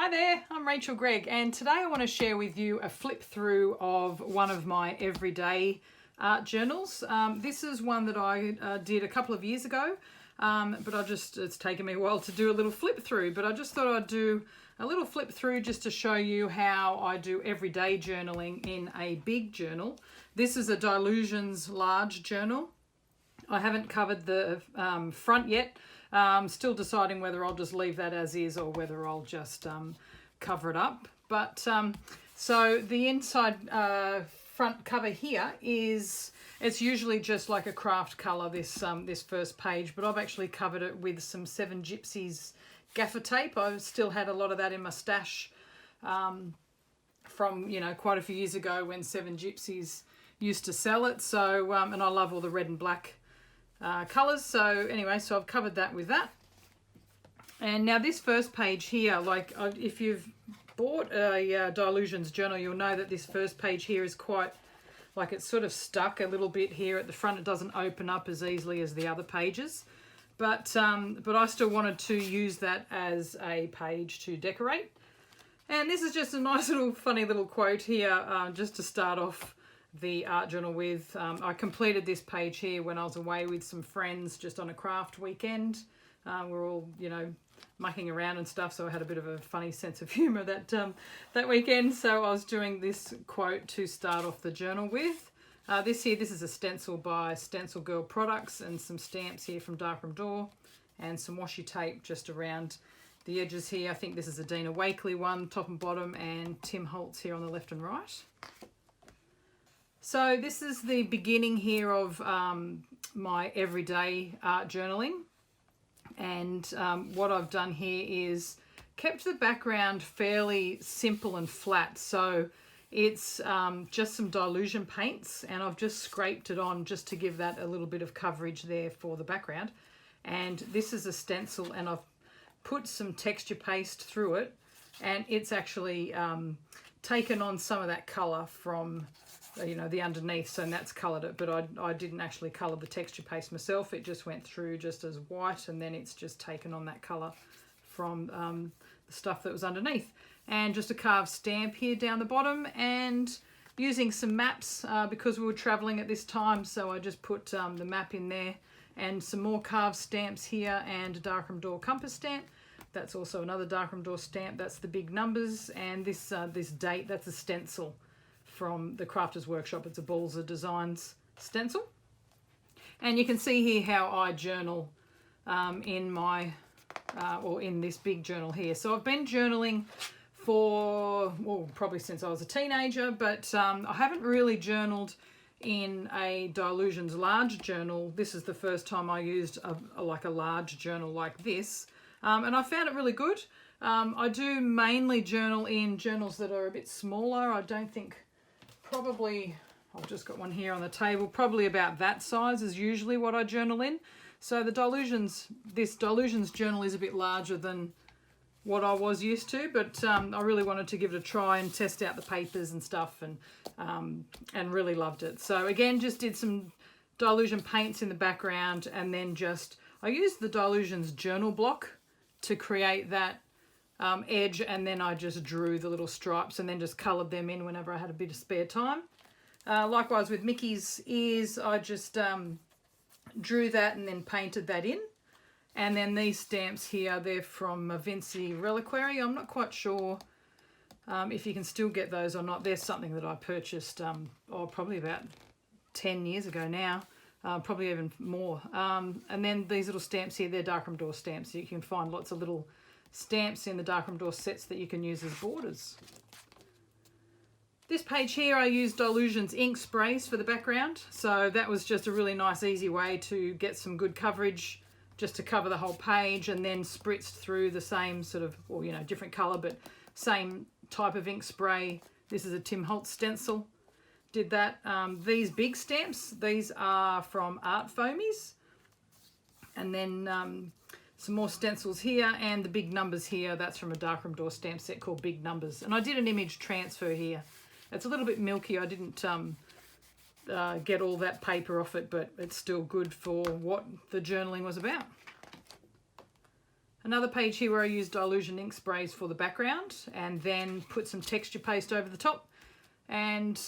Hi there, I'm Rachel Gregg, and today I want to share with you a flip through of one of my everyday art journals. This is one that I did a couple of years ago, but it's taken me a while to do a little flip through, but I just thought I'd do a little flip through just to show you how I do everyday journaling in a big journal. This is a Dylusions large journal. I haven't covered the front yet. Still deciding whether I'll just leave that as is or whether I'll just cover it up. But so the inside front cover here it's usually just like a craft colour, this first page, but I've actually covered it with some 7 Gypsies gaffer tape. I still had a lot of that in my stash from quite a few years ago when 7 Gypsies used to sell it. So and I love all the red and black colours. So anyway, so I've covered that with that. And now this first page here, like if you've bought a Dylusions journal, you'll know that this first page here is quite, like it's sort of stuck a little bit here at the front. It doesn't open up as easily as the other pages. But I still wanted to use that as a page to decorate. And this is just a nice little funny little quote here just to start off the art journal with. I completed this page here when I was away with some friends just on a craft weekend. We're all, mucking around and stuff, so I had a bit of a funny sense of humour that weekend. So I was doing this quote to start off the journal with. This is a stencil by Stencil Girl Products and some stamps here from Darkroom Door and some washi tape just around the edges here. I think this is a Dina Wakley one, top and bottom, and Tim Holtz here on the left and right. So this is the beginning here of my everyday art journaling. And what I've done here is kept the background fairly simple and flat. So it's just some Dylusions paints, and I've just scraped it on just to give that a little bit of coverage there for the background. And this is a stencil, and I've put some texture paste through it, and it's actually taken on some of that colour from the underneath, so that's coloured it, but I didn't actually colour the texture paste myself. It just went through just as white, and then it's just taken on that colour from the stuff that was underneath. And just a carved stamp here down the bottom, and using some maps because we were travelling at this time, so I just put the map in there, and some more carved stamps here, and a Darkroom Door compass stamp. That's also another Darkroom Door stamp. That's the big numbers, and this date, that's a stencil from the Crafters Workshop. It's a Balzer Designs stencil. And you can see here how I journal in my, or in this big journal here. So I've been journaling for, well, probably since I was a teenager, but I haven't really journaled in a Dylusions large journal. This is the first time I used a large journal like this. And I found it really good. I do mainly journal in journals that are a bit smaller. I don't think, probably, I've just got one here on the table, probably about that size is usually what I journal in. So the this Dylusions journal is a bit larger than what I was used to, but I really wanted to give it a try and test out the papers and stuff, and really loved it. So again, just did some Dylusions paints in the background, and then I used the Dylusions journal block to create that edge, and then I just drew the little stripes and then just coloured them in whenever I had a bit of spare time. Likewise with Mickey's ears, I just drew that and then painted that in. And then these stamps here, they're from Vinci Reliquary. I'm not quite sure if you can still get those or not. They're something that I purchased probably about 10 years ago now, probably even more. And then these little stamps here, they're Darkroom Door stamps. You can find lots of little stamps in the Darkroom Door sets that you can use as borders. This page here, I used Dylusions ink sprays for the background. So that was just a really nice, easy way to get some good coverage, just to cover the whole page, and then spritzed through the same sort of, well, different colour, but same type of ink spray. This is a Tim Holtz stencil. Did that. These big stamps, these are from Art Foamies. And then some more stencils here, and the big numbers here, that's from a Darkroom Door stamp set called Big Numbers. And I did an image transfer here. It's a little bit milky. I didn't get all that paper off it, but it's still good for what the journaling was about. Another page here where I used Dylusion ink sprays for the background and then put some texture paste over the top. And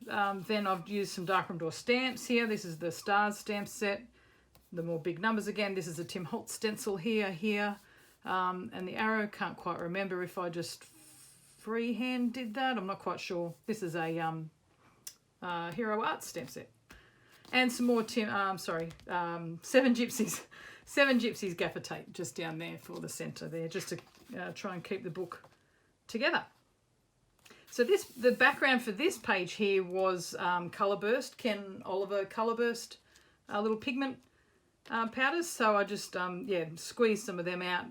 then I've used some Darkroom Door stamps here. This is the Stars stamp set. The more big numbers again. This is a Tim Holtz stencil here. And the arrow, can't quite remember if I just freehand did that. I'm not quite sure. This is a Hero Arts stamp set. And some more Seven Gypsies. Seven Gypsies gaffer tape just down there for the centre there, just to try and keep the book together. So the background for this page here was Colourburst, Ken Oliver Colourburst little pigment powders. So I just squeezed some of them out,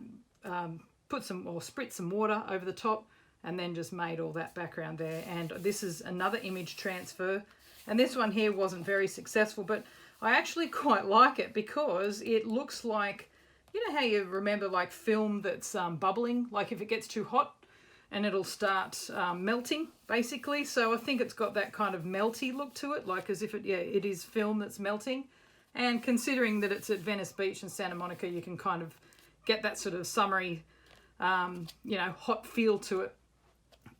spritz some water over the top, and then just made all that background there. And this is another image transfer, and this one here wasn't very successful, but I actually quite like it because it looks like, you know how you remember like film that's bubbling, like if it gets too hot and it'll start melting basically. So I think it's got that kind of melty look to it, like as if it is film that's melting. And considering that it's at Venice Beach and Santa Monica, you can kind of get that sort of summery, hot feel to it,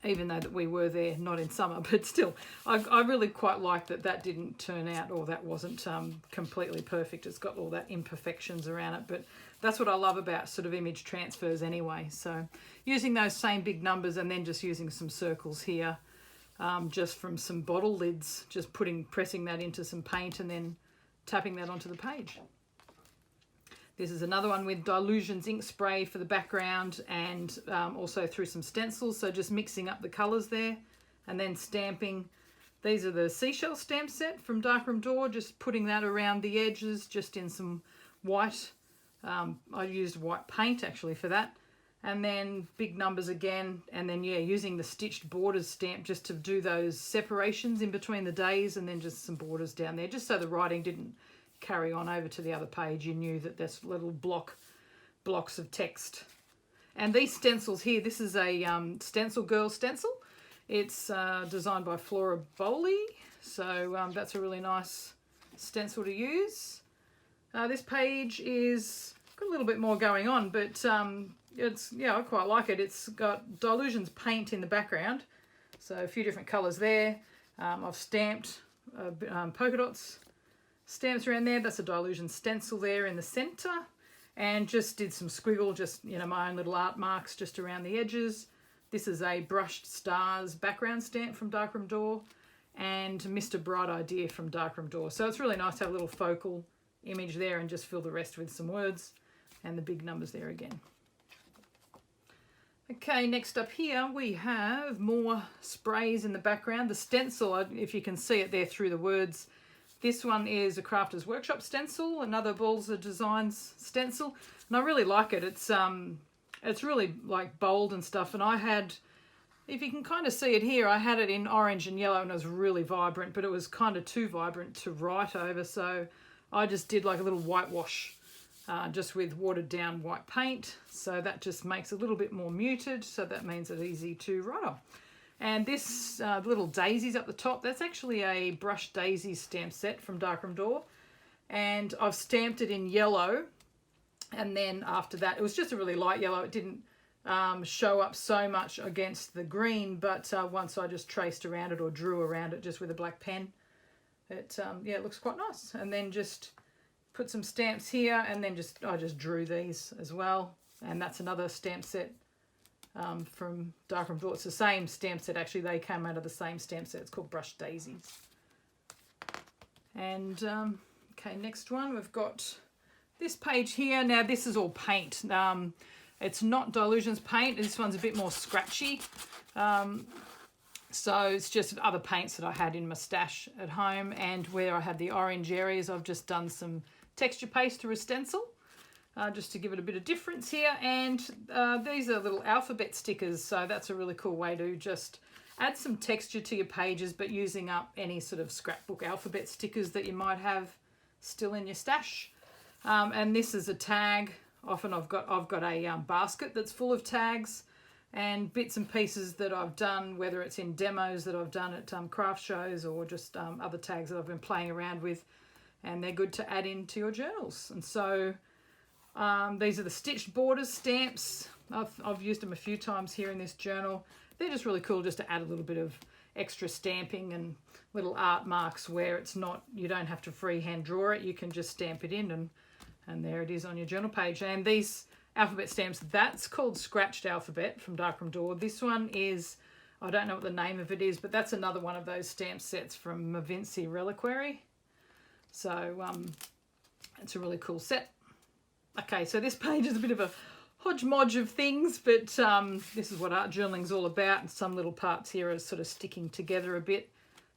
even though that we were there not in summer, but still I really quite like that didn't turn out, or that wasn't completely perfect. It's got all that imperfections around it, but that's what I love about sort of image transfers anyway. So using those same big numbers and then just using some circles here, just from some bottle lids, just pressing that into some paint and then tapping that onto the page. This is another one with Dylusions ink spray for the background, and also through some stencils. So just mixing up the colours there and then stamping. These are the seashell stamp set from Darkroom Door, just putting that around the edges just in some white. I used white paint actually for that. And then big numbers again, and then using the stitched borders stamp just to do those separations in between the days, and then just some borders down there just so the writing didn't carry on over to the other page. You knew that there's little blocks of text. And these stencils here, this is a Stencil Girl stencil. It's designed by Flora Bowley, so that's a really nice stencil to use. This page is got a little bit more going on, but I quite like it. It's got Dylusions Paint in the background, so a few different colours there. I've stamped polka dots stamps around there. That's a Dylusions stencil there in the centre, and just did some squiggle, just my own little art marks just around the edges. This is a brushed stars background stamp from Darkroom Door, and Mr. Bright Idea from Darkroom Door. So it's really nice to have a little focal image there and just fill the rest with some words and the big numbers there again. Okay, next up here we have more sprays in the background. The stencil, if you can see it there through the words, this one is a Crafter's Workshop stencil, another Balzer Designs stencil, and I really like it. It's really like bold and stuff, and I had, if you can kind of see it here, I had it in orange and yellow, and it was really vibrant, but it was kind of too vibrant to write over, so I just did like a little whitewash just with watered down white paint, so that just makes it a little bit more muted, so that means it's easy to write on. And this little Daisies up the top, that's actually a brushed Daisies stamp set from Darkroom Door, and I've stamped it in yellow, and then after that it was just a really light yellow. It didn't show up so much against the green, but once I just traced around it or drew around it just with a black pen, it looks quite nice. And then just put some stamps here, and then I just drew these as well, and that's another stamp set from Darkroom Door. It's the same stamp set actually, they came out of the same stamp set. It's called Brushed Daisies. And okay, next one we've got this page here. Now this is all paint. It's not Dylusions paint. This one's a bit more scratchy. So it's just other paints that I had in my stash at home, and where I had the orange areas I've just done some texture paste through a stencil. Just to give it a bit of difference here. And these are little alphabet stickers, so that's a really cool way to just add some texture to your pages, but using up any sort of scrapbook alphabet stickers that you might have still in your stash. And this is a tag. Often I've got a basket that's full of tags and bits and pieces that I've done, whether it's in demos that I've done at craft shows or just other tags that I've been playing around with, and they're good to add into your journals. And so These are the stitched borders stamps. I've used them a few times here in this journal. They're just really cool just to add a little bit of extra stamping and little art marks where it's not, you don't have to freehand draw it. You can just stamp it in and there it is on your journal page. And these alphabet stamps, that's called Scratched Alphabet from Darkroom Door. This one is, I don't know what the name of it is, but that's another one of those stamp sets from Mavinci Reliquary. So it's a really cool set. Okay, so this page is a bit of a hodgepodge of things, but this is what art journaling's all about, and some little parts here are sort of sticking together a bit.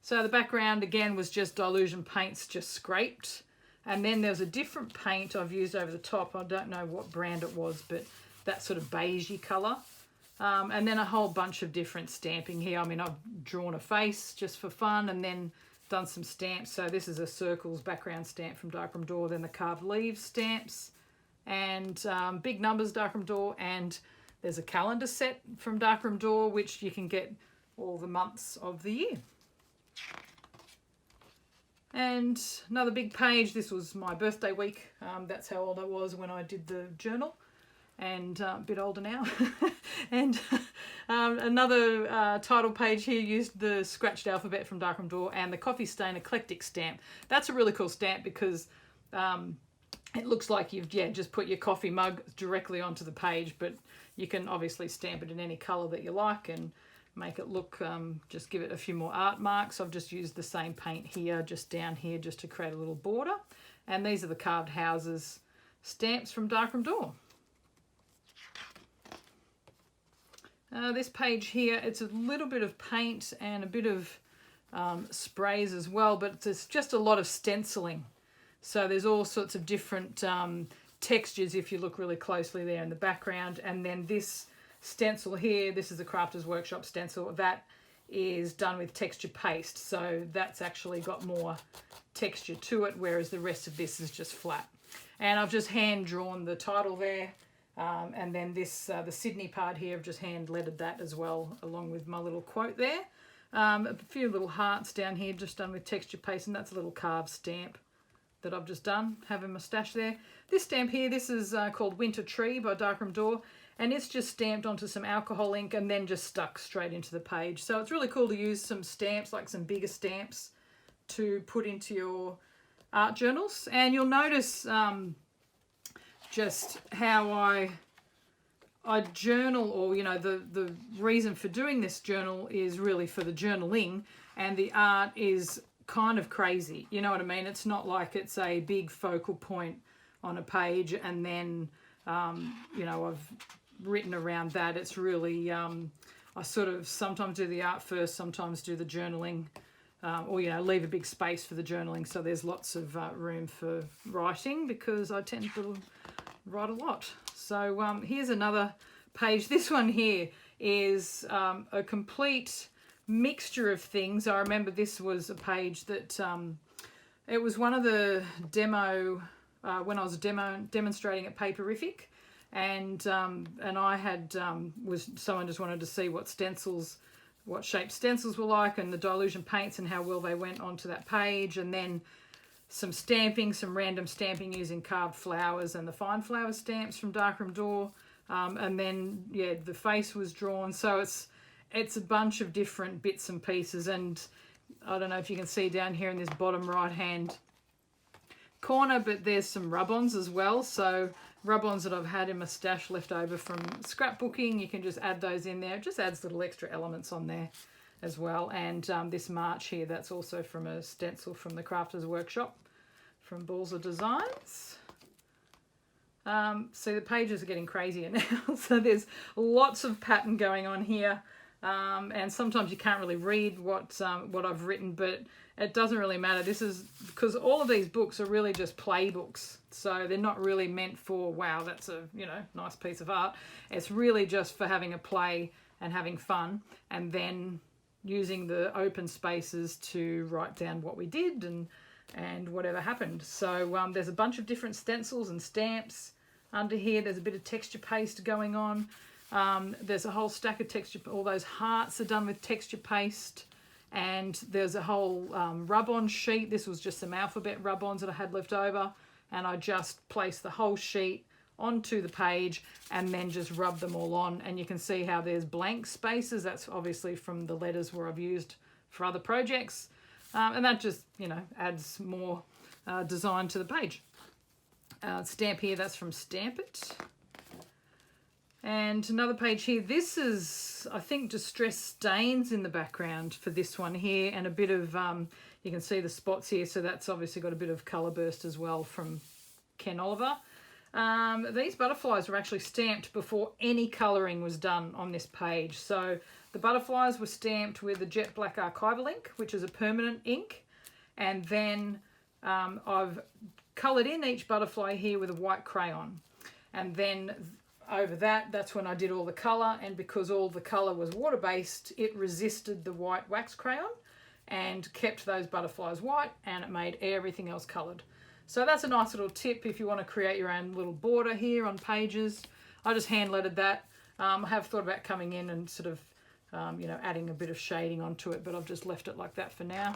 So the background again was just Dylusions Paints, just scraped, and then there's a different paint I've used over the top. I don't know what brand it was, but that sort of beigey colour. And then a whole bunch of different stamping here. I mean, I've drawn a face just for fun and then done some stamps. So this is a circles background stamp from Darkroom Door, then the carved leaves stamps, and big numbers Darkroom Door, and there's a calendar set from Darkroom Door which you can get all the months of the year. And another big page. This was my birthday week. That's how old I was when I did the journal, and a bit older now. And another title page here used the Scratched Alphabet from Darkroom Door and the Coffee Stain Eclectic stamp. That's a really cool stamp because it looks like you've just put your coffee mug directly onto the page, but you can obviously stamp it in any colour that you like and make it look, just give it a few more art marks. I've just used the same paint here, just down here, just to create a little border. And these are the carved houses stamps from Darkroom Door. This page here, it's a little bit of paint and a bit of sprays as well, but it's just a lot of stenciling. So there's all sorts of different textures if you look really closely there in the background. And then this stencil here, this is a Crafter's Workshop stencil, that is done with texture paste. So that's actually got more texture to it, whereas the rest of this is just flat. And I've just hand drawn the title there. And then this, the Sydney part here, I've just hand lettered that as well, along with my little quote there. A few little hearts down here, just done with texture paste, and that's a little carved stamp that I've just done, having my stash there. This stamp here, this is called Winter Tree by Darkroom Door, and it's just stamped onto some alcohol ink and then just stuck straight into the page. So it's really cool to use some stamps, like some bigger stamps, to put into your art journals. And you'll notice just how I journal, or you know, the reason for doing this journal is really for the journaling, and the art is kind of crazy, you know what I mean? It's not like it's a big focal point on a page and then you know, I've written around that. It's really I sort of sometimes do the art first, sometimes do the journaling, or you know, leave a big space for the journaling, so there's lots of room for writing, because I tend to write a lot. So here's another page. This one here is a complete mixture of things. I remember this was a page that it was one of the demo when I was demonstrating at Paperific, and I had someone just wanted to see what stencils, what shape stencils were like, and the Dylusions paints and how well they went onto that page, and then some stamping, some random stamping using carved flowers and the fine flower stamps from Darkroom Door, and then yeah, the face was drawn. So it's a bunch of different bits and pieces, and I don't know if you can see down here in this bottom right hand corner, but there's some rub-ons as well. So rub-ons that I've had in my stash left over from scrapbooking, you can just add those in there. It just adds little extra elements on there as well. And this march here, that's also from a stencil from the Crafter's Workshop from Balzer Designs. See, the pages are getting crazier now. So there's lots of pattern going on here. And sometimes you can't really read what I've written, but it doesn't really matter. This is because all of these books are really just play books, so they're not really meant for, wow, that's a, you know, nice piece of art. It's really just for having a play and having fun, and then using the open spaces to write down what we did and whatever happened. So there's a bunch of different stencils and stamps under here. There's a bit of texture paste going on. There's a whole stack of texture, all those hearts are done with texture paste, and there's a whole rub-on sheet. This was just some alphabet rub-ons that I had left over, and I just placed the whole sheet onto the page and then just rub them all on. And you can see how there's blank spaces. That's obviously from the letters where I've used for other projects. And that just, you know, adds more design to the page. Stamp here, that's from Stamp It. And another page here, this is, I think, distressed stains in the background for this one here, and a bit of, you can see the spots here, so that's obviously got a bit of colour burst as well from Ken Oliver. These butterflies were actually stamped before any colouring was done on this page. So the butterflies were stamped with the jet black archival ink, which is a permanent ink, and then I've coloured in each butterfly here with a white crayon, and then over that, that's when I did all the colour, and because all the colour was water-based, it resisted the white wax crayon and kept those butterflies white, and it made everything else coloured. So that's a nice little tip if you want to create your own little border here on pages. I just hand-lettered that. I have thought about coming in and sort of, you know, adding a bit of shading onto it, but I've just left it like that for now.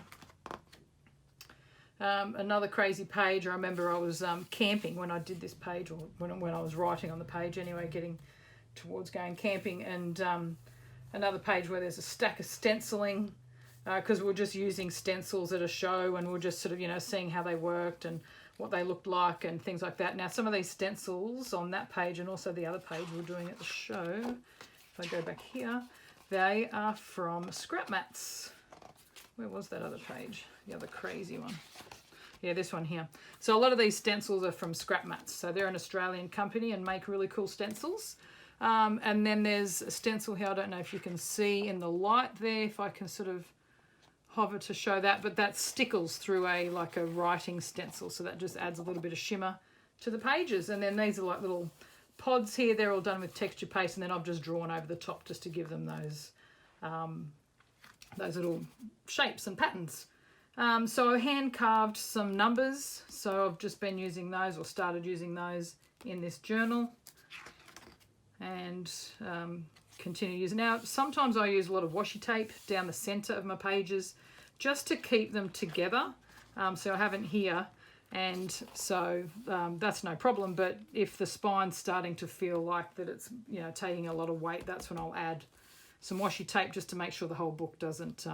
Another crazy page, I remember I was camping when I did this page, or when I was writing on the page anyway, getting towards going camping, and another page where there's a stack of stenciling, because we're just using stencils at a show, and we're just sort of, you know, seeing how they worked and what they looked like and things like that. Now, some of these stencils on that page and also the other page we're doing at the show, if I go back here, they are from scrap mats. Where was that other page? The other crazy one. Yeah, this one here. So a lot of these stencils are from scrap mats. So they're an Australian company and make really cool stencils. And then there's a stencil here. I don't know if you can see in the light there, if I can sort of hover to show that, but that stickles through like a writing stencil. So that just adds a little bit of shimmer to the pages. And then these are like little pods here. They're all done with texture paste, and then I've just drawn over the top just to give them those little shapes and patterns. So I hand carved some numbers, so I've just been using those, or started using those in this journal, and continue using. Now, sometimes I use a lot of washi tape down the center of my pages just to keep them together. So I haven't here, and so that's no problem. But if the spine's starting to feel like that it's, you know, taking a lot of weight, that's when I'll add some washi tape just to make sure the whole book doesn't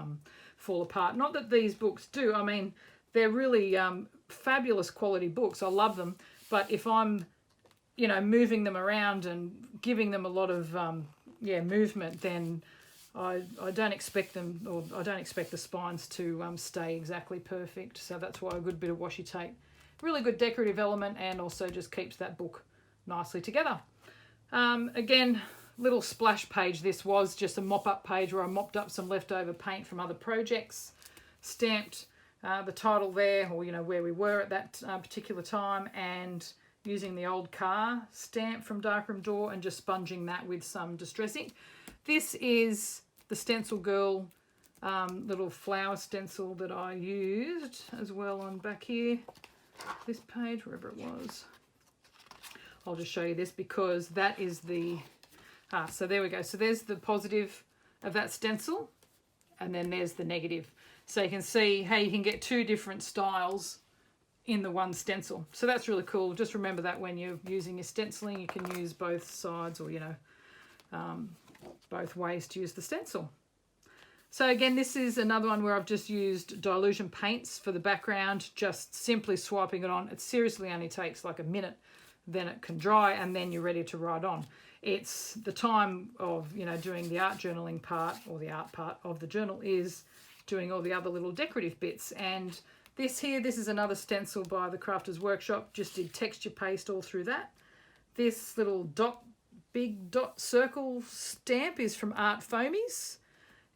fall apart. Not that these books do. I mean, they're really fabulous quality books. I love them. But if I'm, you know, moving them around and giving them a lot of movement, then I don't expect them, or I don't expect the spines to stay exactly perfect. So that's why a good bit of washi tape, really good decorative element, and also just keeps that book nicely together. Again, little splash page. This was just a mop-up page where I mopped up some leftover paint from other projects, stamped the title there, or, you know, where we were at that particular time, and using the old car stamp from Darkroom Door and just sponging that with some distress ink. This is the Stencil Girl little flower stencil that I used as well on back here, this page, wherever it was. I'll just show you this because that is the so there we go. So there's the positive of that stencil, and then there's the negative. So you can see how you can get two different styles in the one stencil. So that's really cool. Just remember that when you're using your stenciling, you can use both sides, or, you know, both ways to use the stencil. So again, this is another one where I've just used Dylusions Paints for the background, just simply swiping it on. It seriously only takes like a minute, then it can dry, and then you're ready to write on. It's the time of, you know, doing the art journaling part, or the art part of the journal, is doing all the other little decorative bits. And this here, this is another stencil by the Crafters Workshop, just did texture paste all through that. This little big dot circle stamp is from Art Foamies.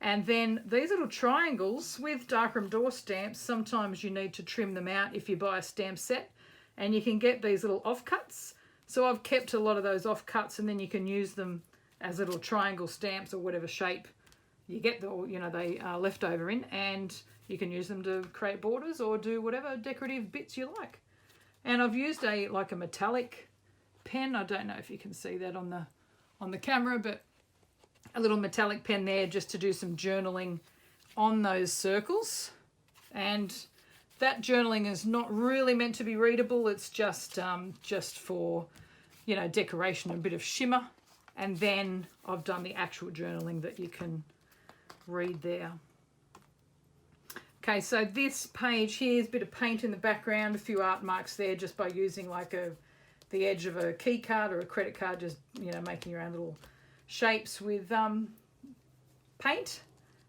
And then these little triangles with Darkroom Door stamps, sometimes you need to trim them out if you buy a stamp set, and you can get these little offcuts. So I've kept a lot of those offcuts, and then you can use them as little triangle stamps, or whatever shape you get, or, you know, they are left over in, and you can use them to create borders or do whatever decorative bits you like. And I've used like a metallic pen. I don't know if you can see that on the camera, but a little metallic pen there just to do some journaling on those circles. And that journaling is not really meant to be readable. It's just for you know, decoration, a bit of shimmer. And then I've done the actual journaling that you can read there. Okay, so this page here is a bit of paint in the background, a few art marks there just by using like the edge of a key card or a credit card, just, you know, making your own little shapes with paint.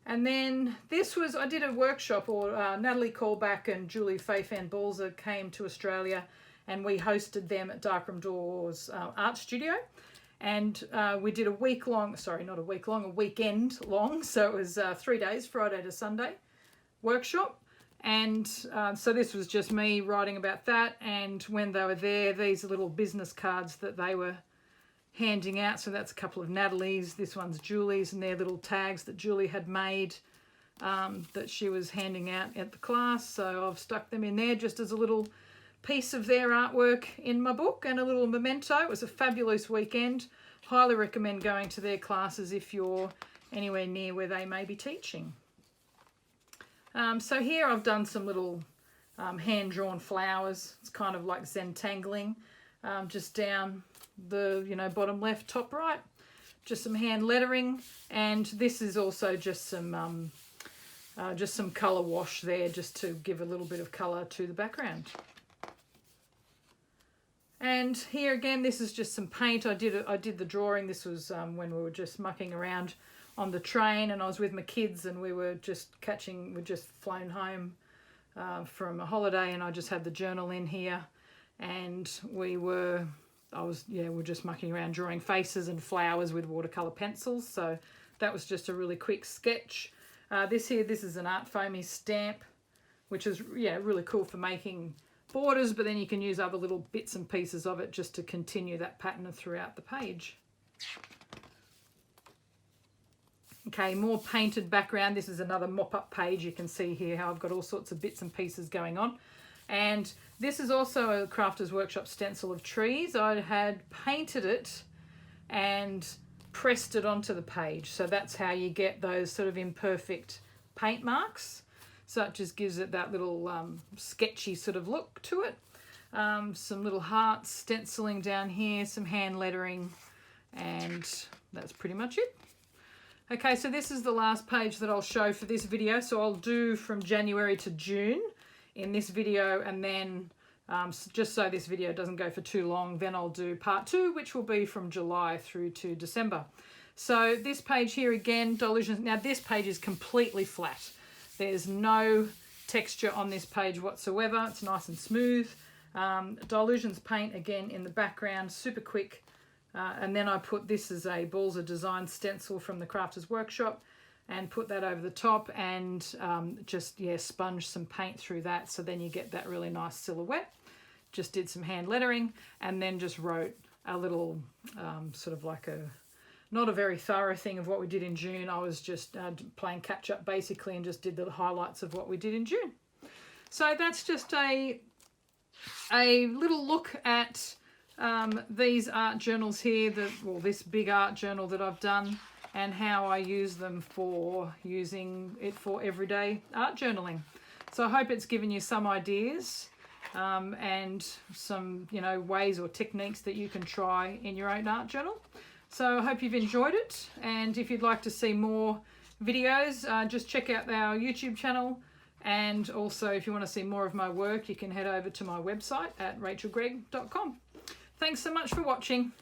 And then this was, I did a workshop, or Natalie Callback and Julie Faifan Balzer came to Australia, and we hosted them at Darkroom Doors Art Studio. And we did a weekend long, so it was 3 days, Friday to Sunday workshop. And so this was just me writing about that, and when they were there, these are little business cards that they were handing out. So that's a couple of Natalie's, this one's Julie's, and they're little tags that Julie had made that she was handing out at the class. So I've stuck them in there just as a little piece of their artwork in my book and a little memento. It was a fabulous weekend. Highly recommend going to their classes if you're anywhere near where they may be teaching. So here I've done some little hand-drawn flowers. It's kind of like Zentangling, just down the, you know, bottom left, top right. Just some hand lettering, and this is also just some colour wash there, just to give a little bit of colour to the background. And here again, this is just some paint. I did the drawing. This was when we were just mucking around on the train, and I was with my kids, and we'd just flown home from a holiday, and I just had the journal in here, and we were just mucking around drawing faces and flowers with watercolor pencils. So that was just a really quick sketch. This is an art Foamies stamp, which is really cool for making borders, but then you can use other little bits and pieces of it just to continue that pattern throughout the page. Okay, more painted background. This is another mop-up page. You can see here how I've got all sorts of bits and pieces going on. And this is also a Crafters Workshop stencil of trees. I had painted it and pressed it onto the page. So that's how you get those sort of imperfect paint marks. So it just gives it that little sketchy sort of look to it. Some little hearts stenciling down here, some hand lettering, and that's pretty much it. Okay, so this is the last page that I'll show for this video. So I'll do from January to June in this video, and then just so this video doesn't go for too long, then I'll do part 2, which will be from July through to December. So this page here again, Dylusions. Now this page is completely flat. There's no texture on this page whatsoever. It's nice and smooth. Dylusions paint again in the background, super quick. And then I put this as a Balzer design stencil from the Crafters Workshop, and put that over the top, and sponge some paint through that, so then you get that really nice silhouette. Just did some hand lettering, and then just wrote a little sort of like not a very thorough thing of what we did in June. I was just playing catch up basically, and just did the highlights of what we did in June. So that's just a little look at these art journals here, this big art journal that I've done, and how I use them for using it for everyday art journaling. So I hope it's given you some ideas and some ways or techniques that you can try in your own art journal. So I hope you've enjoyed it, and if you'd like to see more videos, just check out our YouTube channel. And also, if you want to see more of my work, you can head over to my website at rachelgregg.com. Thanks so much for watching.